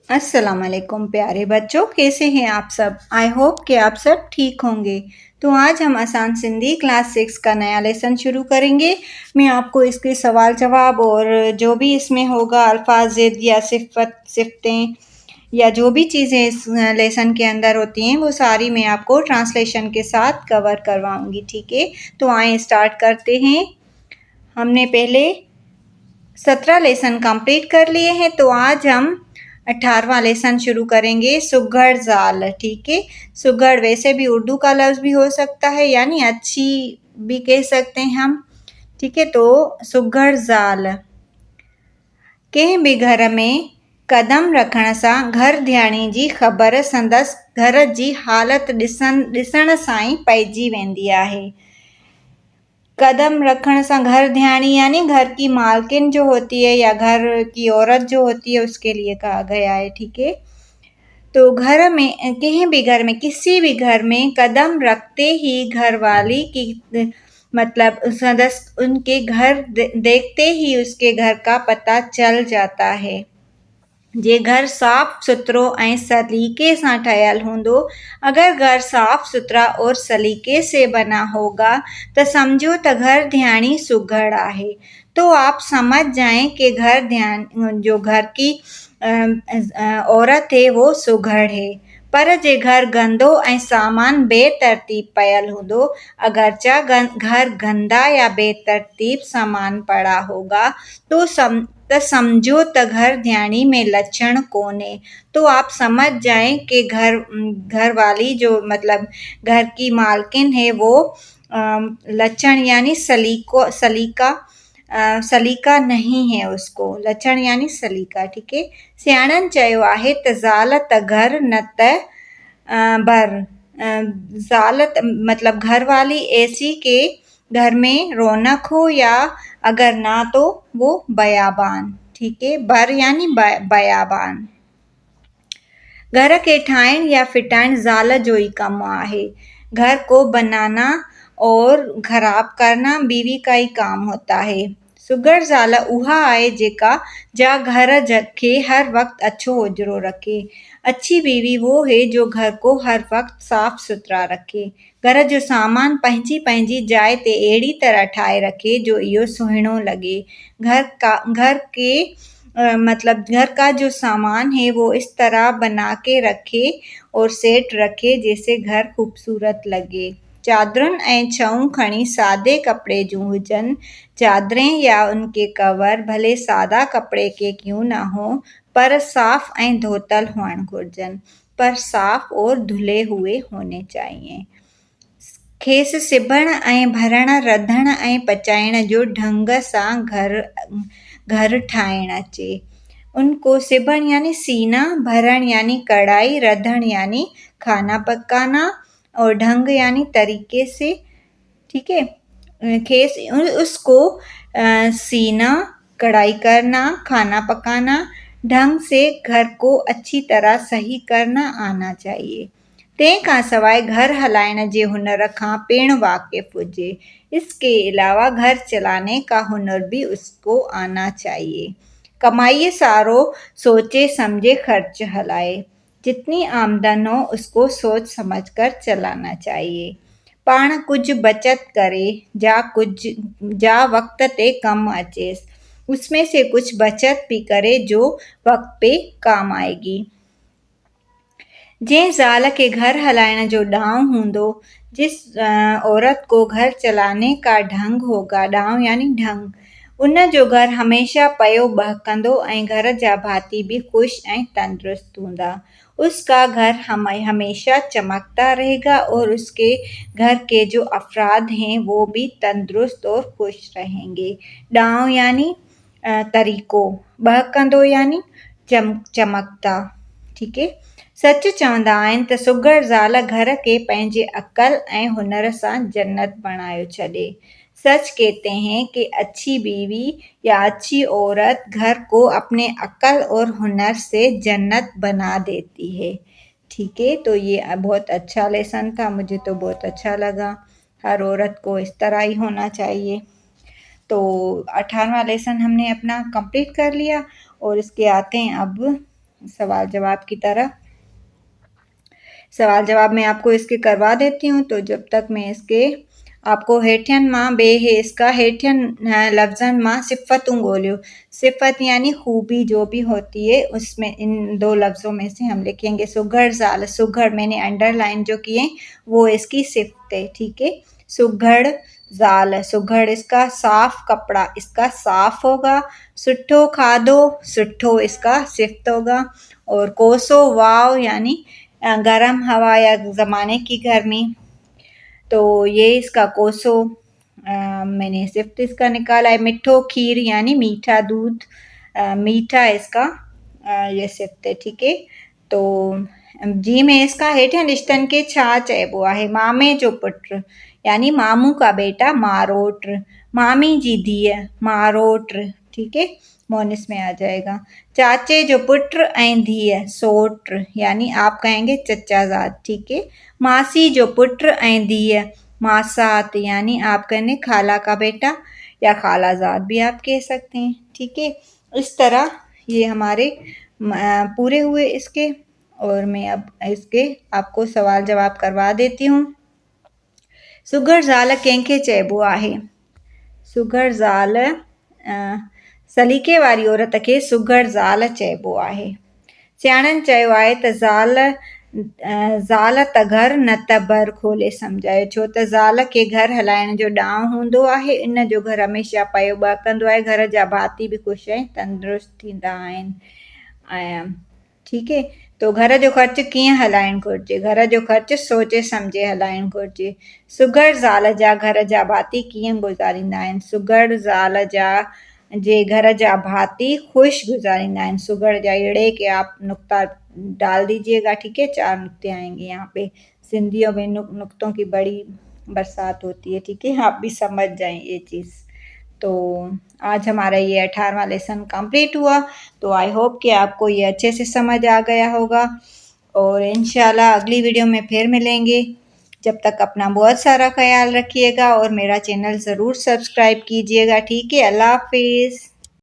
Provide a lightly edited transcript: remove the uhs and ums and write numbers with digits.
अस्सलाम वालेकुम प्यारे बच्चों, कैसे हैं आप सब। आई होप कि आप सब ठीक होंगे। तो आज हम आसान सिंधी क्लास 6 का नया लेसन शुरू करेंगे। मैं आपको इसके सवाल जवाब और जो भी इसमें होगा अल्फाज ज़िद या सिफत सिफ्तें या जो भी चीज़ें इस लेसन के अंदर होती हैं वो सारी मैं आपको ट्रांसलेशन के साथ कवर करवाऊंगी। ठीक है, तो आए स्टार्ट करते हैं। हमने पहले 17 लेसन कंप्लीट कर लिए हैं, तो आज हम 18वां लेसन शुरू करेंगे। सुघड़ जाल। ठीक है, सुघड़ वैसे भी उर्दू का लफ्ज़ भी हो सकता है, यानी अच्छी भी कह सकते हैं हम। ठीक है, तो सुघड़ जाल। कंहिं बि घर में कदम रखण सां घर धियाणी जी ख़बर संदसि घर जी हालत ॾिसण सां ई पइजी वेंदी आहे। कदम रखण सां घर धियाणी यानी घर की मालकिन जो होती है या घर की औरत जो होती है उसके लिए कहा गया है। ठीक है, तो घर में कहीं भी घर में किसी भी घर में कदम रखते ही घर वाली की मतलब सदस्य उनके घर देखते ही उसके घर का पता चल जाता है। जे घर साफ़ सुथरो ऐं सलीके सां ठहियल हूंदो। अगर घर साफ़ सुथरा और सलीके से बना होगा तो समझो तो घर धियाणी सुघड़ आहे। तो आप समझ जाएं कि जो घर की औरत है वो सुघड़ है। पर जे घर गंदो ऐं सामान बेतरतीब पयल हूंदो। अगरचा घर गंदा या बेतरतीब सामान पड़ा होगा तो समझो त घर धियाणी में लक्षण कोने। तो आप समझ जाएं कि घर वाली जो मतलब घर की मालकिन है वो लक्षण यानी सलीका नहीं है उसको। लक्षण यानी सलीका। ठीक है, सियाणनि चयो आहे त ज़ाल त घर न त बर। ज़ाल मतलब घर वाली ऐसी के घर में रौनक हो या अगर ना तो वो बयाबान। ठीक है, बर यानी बयाबान। घर के ठाहिण या फिटाइण ज़ाल जो ही कम आहे। घर को बनाना और खराब करना बीवी का ही काम होता है। सुघड़ ज़ाल उहा आहे जेका जा घर खे हर वक्त अच्छो ओजरो रखे। अच्छी बीवी वो है जो घर को हर वक्त साफ सुथरा रखे। घर जो सामान पंहिंजी पंहिंजी जाइ ते अहिड़ी तरह ठाहे रखे जो इहो सुहिणो लॻे। घर के मतलब घर का जो सामान है वो इस तरह बना के रखे और सेट रखे जैसे घर खूबसूरत लगे। चादरुनि ऐं छऊं खणी सादे कपिड़े जूं हुजनि। चादरें या उनके कवर भले सादा कपिड़े के क्यों न हो पर साफ ऐं धोतल हुअण घुरिजनि। पर साफ और धुले हुए होने चाहिए। खेसि सिबण ऐं भरण रधण ऐं पचाइण जो ढंग सां घर ठाहिण अचे। उनको सिबण यानी सीना, भरण यानी कढ़ाई, रधण यानी खाना पकाना और ढंग यानी तरीके से। ठीक है, उसको सीना, कढ़ाई करना, खाना पकाना, ढंग से घर को अच्छी तरह सही करना आना चाहिए। तंहिंखां सवाइ घर हलाइण जे हुनर खां पिणु वाक़िफ़ हुजे। इसके अलावा घर चलाने का हुनर भी उसको आना चाहिए। कमाइए सारो सोचे समझे खर्च हलाए। जितनी आमदन हो उसको सोच समझ कर चलाना चाहिए। पाण कुछ बचत करे जा वक्त ते कम अचेस। उसमें से कुछ बचत भी करे जो वक्त पे काम आएगी। जंहिं ज़ाल के घर हलाइण जो ॾांव हूंदो, जिस औरत को घर चलाने का ढंग होगा, ॾांव यानी ढंग, उन जो घर हमेशा पयो बहकंदो ऐं घर जा भाती भी खुश ऐं तंदुरुस्त हूंदा। उसका घर हमेशा चमकता रहेगा और उसके घर के जो अफराद हैं वो भी तंदुरुस्त और खुश रहेंगे। ॾांव यानी तरीक़ो, बहकंदो यानी चमकता। ठीक है, सच चवंदा आहिनि त सुघड़ ज़ाल घर के पंहिंजे अक़ल ऐं हुनर सां जन्नत बणायो छॾे। सच कहते हैं कि अच्छी बीवी या अच्छी औरत घर को अपने अक़ल और हुनर से जन्नत बना देती है। ठीक है, तो ये बहुत अच्छा लेसन था, मुझे तो बहुत अच्छा लगा। हर औरत को इस तरह ही होना चाहिए। तो 18वां लेसन हमने अपना कंप्लीट कर लिया और इसके आते हैं अब सवाल जवाब की तरह। सवाल जवाब मैं आपको इसके करवा देती हूँ। तो जब तक मैं इसके आपको हेठियन मां बे है इसका हेठियन लफ्ज़न मां सिफ़तूं ॻोल्हियो। सिफ़त यानी खूबी जो भी होती है उसमें इन दो लफ्ज़ों में से हम लिखेंगे। सुघड़ ज़ाल, सुघड़ मैंने अंडरलाइन जो किए वो इसकी सिफ़त है, ठीक है। सुघड़ ज़ाल, सुघड़ इसका साफ कपड़ा, इसका साफ होगा। सुठो खाधो, सुठो इसका सिफ़त होगा। और कोसो वाव यानी गर्म हवा या ज़माने की गर्मी, तो ये इसका कोसो मैंने सिर्फ इसका निकाला है। मिठो खीर यानी मीठा दूध, मीठा इसका ये सिर्फ है, ठीक है। तो जी में इसका हेठियन रिश्तन के छा चइबो आहे। मामे जो पुट यानी मामू का बेटा मारोट, मामी जी धीअ मारोट, ठीक है, मोनिस में आ जाएगा। चाचे जो पुट ऐं धीअ सोट यानी आप कहेंगे चचाजाद, ठीक है। मासी जो पुट ऐं धीअ मासात यानी आप कहेंगे खाला का बेटा या खालाजाद भी आप कह सकते हैं, ठीक है। इस तरह ये हमारे पूरे हुए इसके। और मैं अब इसके आपको सवाल जवाब करवा देती हूँ। सुघड़ ज़ाल कंहिंखे चइबो आहे? सुघड़ ज़ाल सलीके वारी औरत खे सुघड़ ज़ाल चइबो आहे। सियाणनि चयो आहे त ज़ाल त घर न त बर खोले सम्झायो, छो त ज़ाल खे घर हलाइण जो ॾांहुं हूंदो आहे। इन जो घर हमेशह पयो ॿाकंदो आहे। घर जा भाती बि ख़ुशि ऐं तंदुरुस्त थींदा आहिनि। ऐं ठीक है, तो घर जो ख़र्चु कीअं हलाइणु घुरिजे? घर जो ख़र्चु सोचे सम्झे हलाइणु घुरिजे। सुघड़ ज़ाल जा घर जा भाती कीअं गुज़ारींदा आहिनि? सुघड़ ज़ाल जा जे घर जा भाती ख़ुशि गुज़ारींदा आहिनि। सुघड़ जा अड़े के आप नुक्ता डाल दीजिएगा, ठीक है। 4 नुक्ते आएंगे यहाँ पे। सिंधियों में नुक्तों की बड़ी बरसात होती है, ठीक है, आप भी समझ जाएं ये चीज़। तो आज हमारा ये 18वां लेसन कंप्लीट हुआ। तो आई होप कि आपको ये अच्छे से समझ आ गया होगा। और इंशाल्लाह अगली वीडियो में फिर मिलेंगे। जब तक अपना बहुत सारा ख्याल रखिएगा और मेरा चैनल ज़रूर सब्सक्राइब कीजिएगा, ठीक है। अल्लाह हाफिज़।